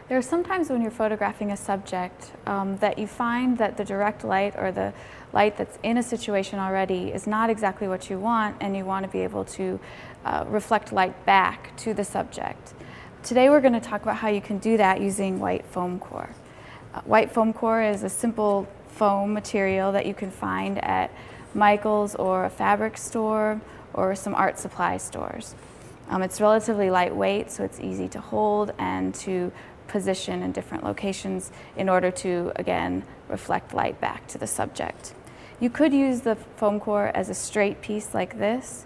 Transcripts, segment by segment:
There are some times when you're photographing a subject that you find that the direct light or the light that's in a situation already is not exactly what you want, and you want to be able to reflect light back to the subject. Today we're going to talk about how you can do that using white foam core. White foam core is a simple foam material that you can find at Michael's or a fabric store or some art supply stores. It's relatively lightweight, so it's easy to hold and to position in different locations in order to, again, reflect light back to the subject. You could use the foam core as a straight piece like this,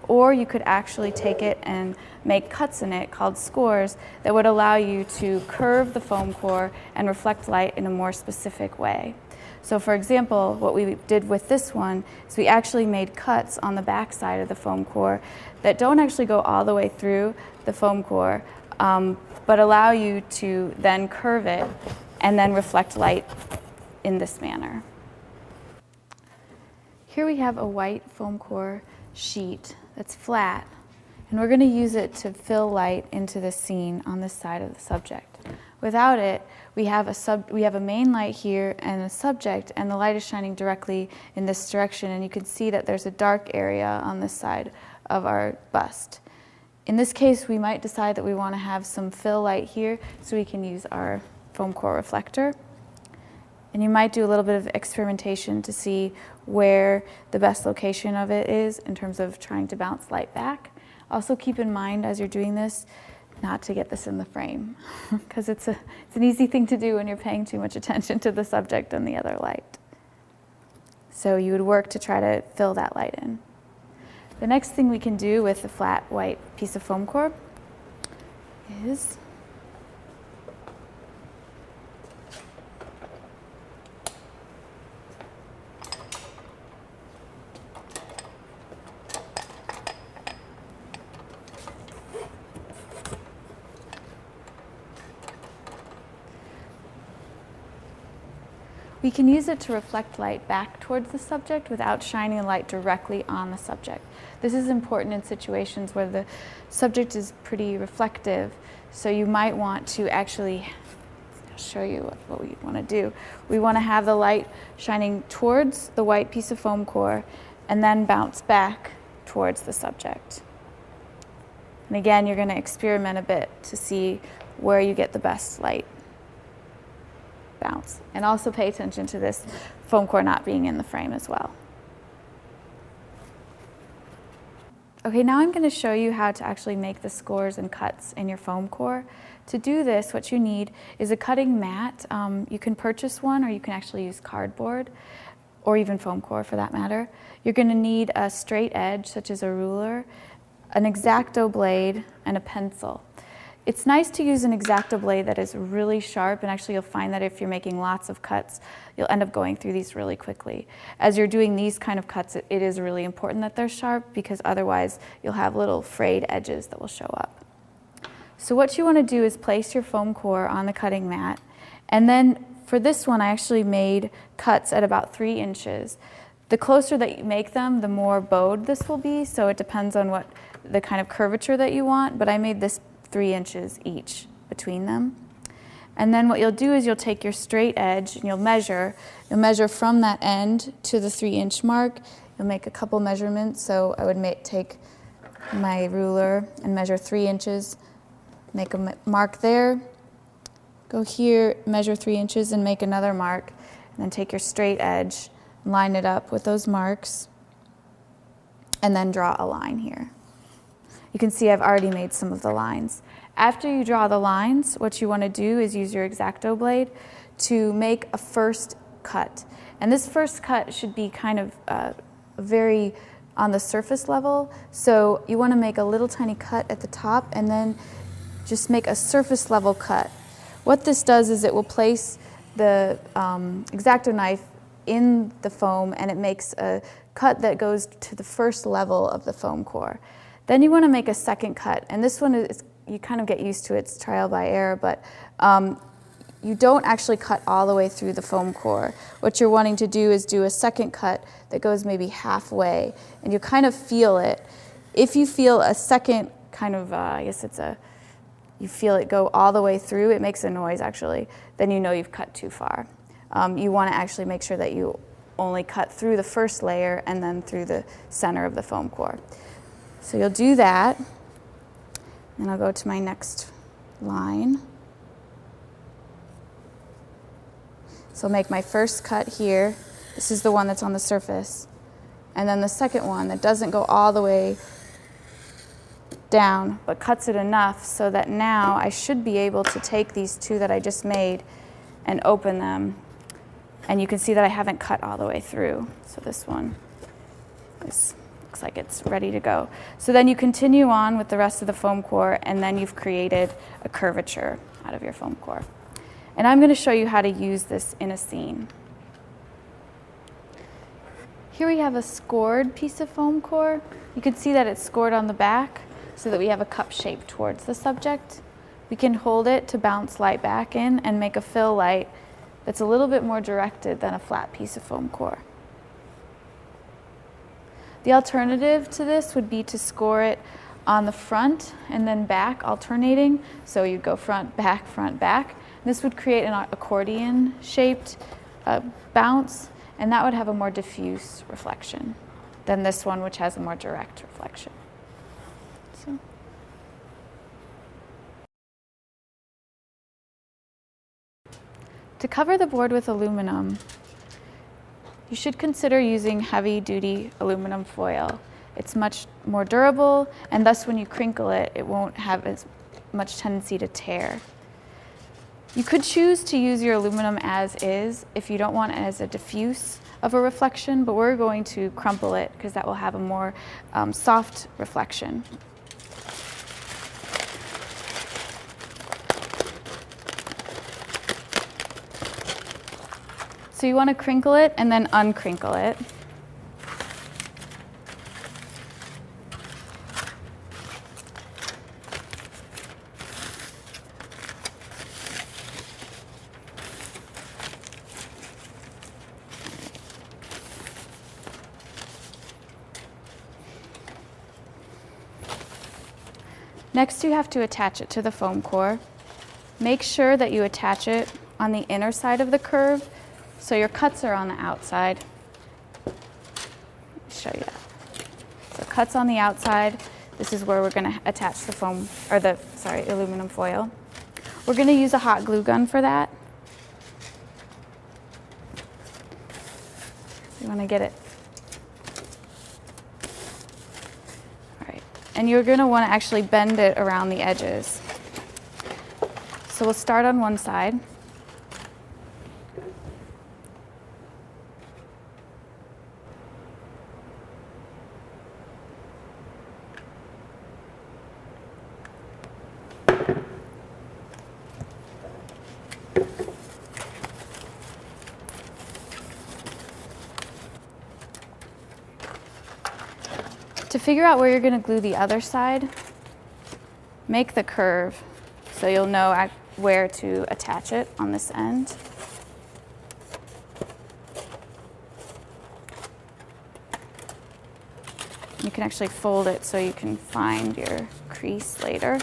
or you could actually take it and make cuts in it called scores that would allow you to curve the foam core and reflect light in a more specific way. So for example, what we did with this one is we actually made cuts on the back side of the foam core that don't actually go all the way through the foam core, but allow you to then curve it and then reflect light in this manner. Here we have a white foam core sheet that's flat, and we're going to use it to fill light into the scene on this side of the subject. Without it, we have a main light here and a subject, and the light is shining directly in this direction, and you can see that there's a dark area on this side of our bust. In this case, we might decide that we want to have some fill light here, so we can use our foam core reflector. And you might do a little bit of experimentation to see where the best location of it is in terms of trying to bounce light back. Also keep in mind as you're doing this, not to get this in the frame, because it's an easy thing to do when you're paying too much attention to the subject and the other light. So you would work to try to fill that light in. The next thing we can do with the flat white piece of foam core is we can use it to reflect light back towards the subject without shining light directly on the subject. This is important in situations where the subject is pretty reflective, so you might want to actually, I'll show you what we want to do. We want to have the light shining towards the white piece of foam core and then bounce back towards the subject. And again, you're going to experiment a bit to see where you get the best light bounce. And also pay attention to this foam core not being in the frame as well. Okay, now I'm going to show you how to actually make the scores and cuts in your foam core. To do this, what you need is a cutting mat. You can purchase one, or you can actually use cardboard, or even foam core for that matter. You're going to need a straight edge, such as a ruler, an exacto blade, and a pencil. It's nice to use an exacto blade that is really sharp, and actually you'll find that if you're making lots of cuts, you'll end up going through these really quickly. As you're doing these kind of cuts, it is really important that they're sharp, because otherwise you'll have little frayed edges that will show up. So what you want to do is place your foam core on the cutting mat, and then for this one I actually made cuts at about 3 inches. The closer that you make them, the more bowed this will be, so it depends on what the kind of curvature that you want, but I made this 3 inches each between them. And then what you'll do is you'll take your straight edge and you'll measure from that end to the 3-inch mark. You'll make a couple measurements, so I would take my ruler and measure 3 inches, make a mark there, go here, measure 3 inches and make another mark, and then take your straight edge, line it up with those marks, and then draw a line here. You can see I've already made some of the lines. After you draw the lines, what you want to do is use your exacto blade to make a first cut. And this first cut should be kind of very on the surface level. So you want to make a little tiny cut at the top and then just make a surface level cut. What this does is it will place the exacto knife in the foam, and it makes a cut that goes to the first level of the foam core. Then you want to make a second cut, and this one is, you kind of get used to it, it's trial by error, but you don't actually cut all the way through the foam core. What you're wanting to do is do a second cut that goes maybe halfway, and you kind of feel it. If you feel a second kind of, I guess it's a you feel it go all the way through, it makes a noise actually, then you know you've cut too far. You want to actually make sure that you only cut through the first layer and then through the center of the foam core. So you'll do that, and I'll go to my next line. So I'll make my first cut here. This is the one that's on the surface. And then the second one that doesn't go all the way down, but cuts it enough so that now I should be able to take these two that I just made and open them. And you can see that I haven't cut all the way through. So this one looks like it's ready to go. So then you continue on with the rest of the foam core, and then you've created a curvature out of your foam core. And I'm going to show you how to use this in a scene. Here we have a scored piece of foam core. You can see that it's scored on the back so that we have a cup shape towards the subject. We can hold it to bounce light back in and make a fill light that's a little bit more directed than a flat piece of foam core. The alternative to this would be to score it on the front and then back alternating. So you go front, back. This would create an accordion-shaped bounce, and that would have a more diffuse reflection than this one, which has a more direct reflection. So. To cover the board with aluminum, you should consider using heavy-duty aluminum foil. It's much more durable, and thus when you crinkle it, it won't have as much tendency to tear. You could choose to use your aluminum as is if you don't want it as a diffuse of a reflection, but we're going to crumple it because that will have a more soft reflection. So you want to crinkle it and then uncrinkle it. Next, you have to attach it to the foam core. Make sure that you attach it on the inner side of the curve, so your cuts are on the outside. Let me show you that. So cuts on the outside. This is where we're going to attach the foam, or the aluminum foil. We're going to use a hot glue gun for that. You want to get it. And you're going to want to actually bend it around the edges. So we'll start on one side. To figure out where you're going to glue the other side, make the curve so you'll know where to attach it on this end. You can actually fold it so you can find your crease later.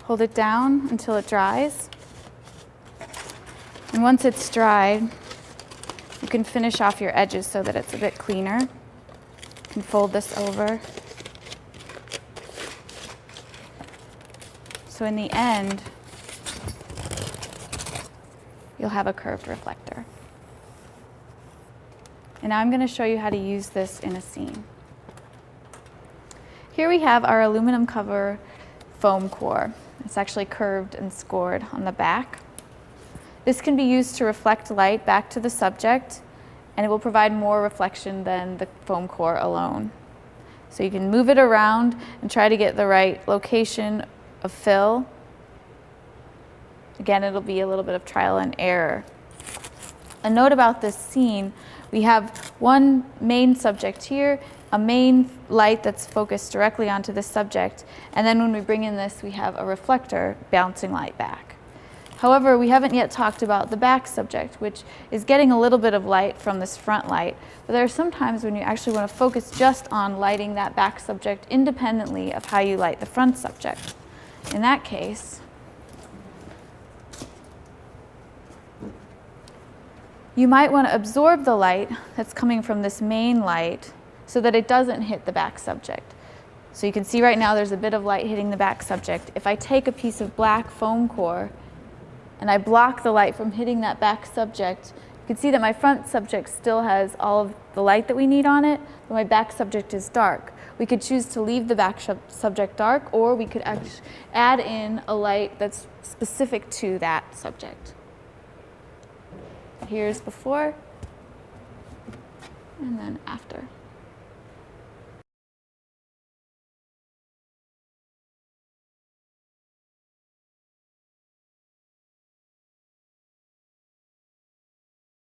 Hold it down until it dries. And once it's dried, you can finish off your edges so that it's a bit cleaner. You can fold this over. So in the end, you'll have a curved reflector. And now I'm going to show you how to use this in a scene. Here we have our aluminum cover foam core. It's actually curved and scored on the back. This can be used to reflect light back to the subject, and it will provide more reflection than the foam core alone. So you can move it around and try to get the right location of fill. Again, it'll be a little bit of trial and error. A note about this scene, we have one main subject here, a main light that's focused directly onto the subject, and then when we bring in this, we have a reflector bouncing light back. However, we haven't yet talked about the back subject, which is getting a little bit of light from this front light, but there are some times when you actually want to focus just on lighting that back subject independently of how you light the front subject. In that case, you might want to absorb the light that's coming from this main light so that it doesn't hit the back subject. So you can see right now there's a bit of light hitting the back subject. If I take a piece of black foam core and I block the light from hitting that back subject, you can see that my front subject still has all of the light that we need on it, but my back subject is dark. We could choose to leave the back subject dark, or we could add in a light that's specific to that subject. Here's before, and then after.